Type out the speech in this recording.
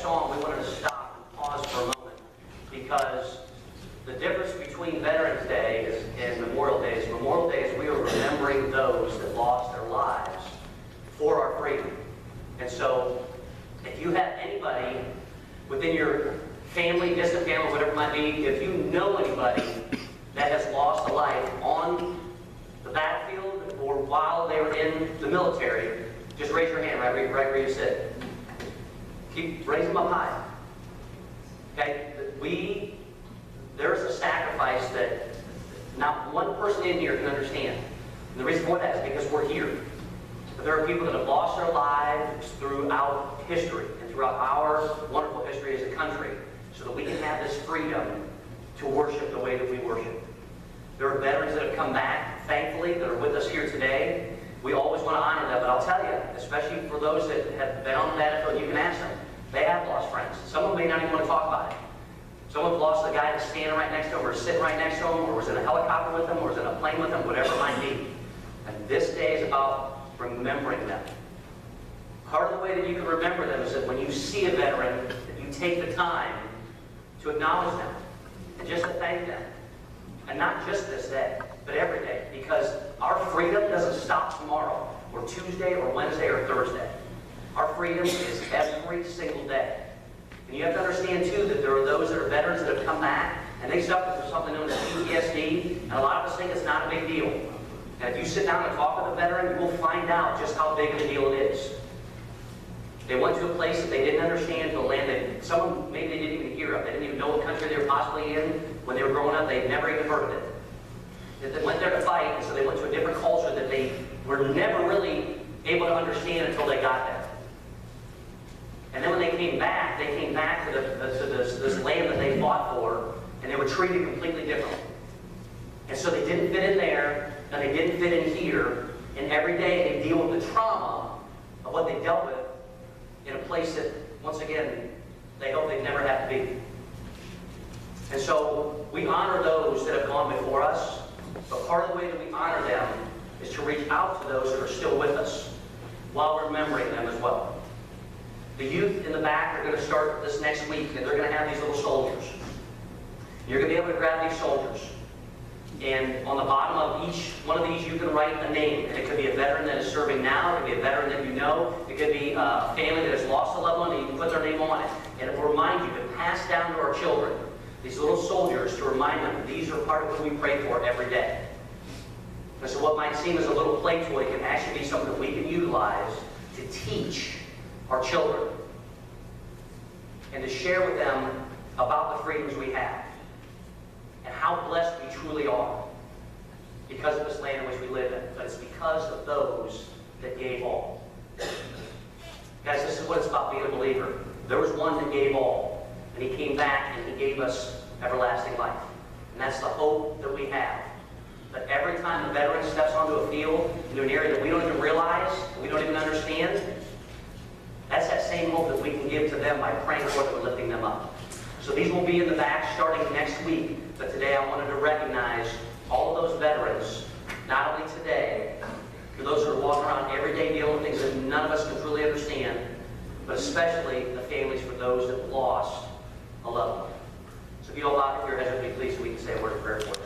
song, we wanted to stop and pause for a moment, because the difference between Veterans Day and Memorial Day is we are remembering those that lost their lives for our freedom. And so, if you have anybody within your family, distant family, whatever it might be, if you know anybody that has lost a life on the battlefield or while they were in the military, just raise your hand right where you sit. Keep raising them up high. Okay? There's a sacrifice that not one person in here can understand. And the reason for that is because we're here. But there are people that have lost their lives throughout history and throughout our wonderful history as a country, so that we can have this freedom to worship the way that we worship. There are veterans that have come back, thankfully, that are with us here today. We always want to honor them, but I'll tell you, especially for those that have been on the battlefield, you can ask them. They have lost friends. Some of them may not even want to talk about it. Someone's lost the guy that's standing right next to them, or sitting right next to them, or was in a helicopter with them, or was in a plane with them, whatever it might be. And this day is about remembering them. Part of the way that you can remember them is that when you see a veteran, that you take the time to acknowledge them and just to thank them. And not just this day, but every day. Because our freedom doesn't stop tomorrow, or Tuesday, or Wednesday, or Thursday. Our freedom is every single day. And you have to understand, too, that there are those that are veterans that have come back, and they suffer from something known as PTSD, and a lot of us think it's not a big deal. And if you sit down and talk with a veteran, you will find out just how big of a deal it is. They went to a place that they didn't understand, the land that someone maybe they didn't even hear of. They didn't even know what country they were possibly in. When they were growing up, they'd never even heard of it. They went there to fight, and so they went to a different culture that they were never really able to understand until they got there. And then when they came back to this land that they fought for, and they were treated completely differently. And so they didn't fit in there, and they didn't fit in here, and every day they deal with the trauma of what they dealt with in a place that, once again, they hope they never have to be. And so we honor those that have gone before us, but part of the way that we honor them is to reach out to those that are still with us while remembering them as well. The youth in the back are going to start this next week, and they're going to have these little soldiers. You're going to be able to grab these soldiers. And on the bottom of each one of these, you can write a name. And it could be a veteran that is serving now. It could be a veteran that you know. It could be a family that has lost a loved one, and you can put their name on it. And it will remind you to pass down to our children these little soldiers to remind them that these are part of what we pray for every day. And so what might seem as a little play toy can actually be something that we can utilize to teach our children and to share with them about the freedoms we have and how blessed we truly are because of this land in which we live in. But it's because of those that gave all. Guys, this is what it's about being a believer. There was one that gave all, and he came back and he gave us everlasting life. And that's the hope that we have. That every time a veteran steps onto a field, into an area that we don't even realize, we don't even understand, that's that same hope that we can give to them by praying for them and lifting them up. So these will be in the back starting next week. But today I wanted to recognize all of those veterans, not only today, for those who are walking around every day dealing with things that none of us can truly understand, but especially the families for those that lost a loved one. So if you all bow your heads with me, please, so we can say a word of prayer for you.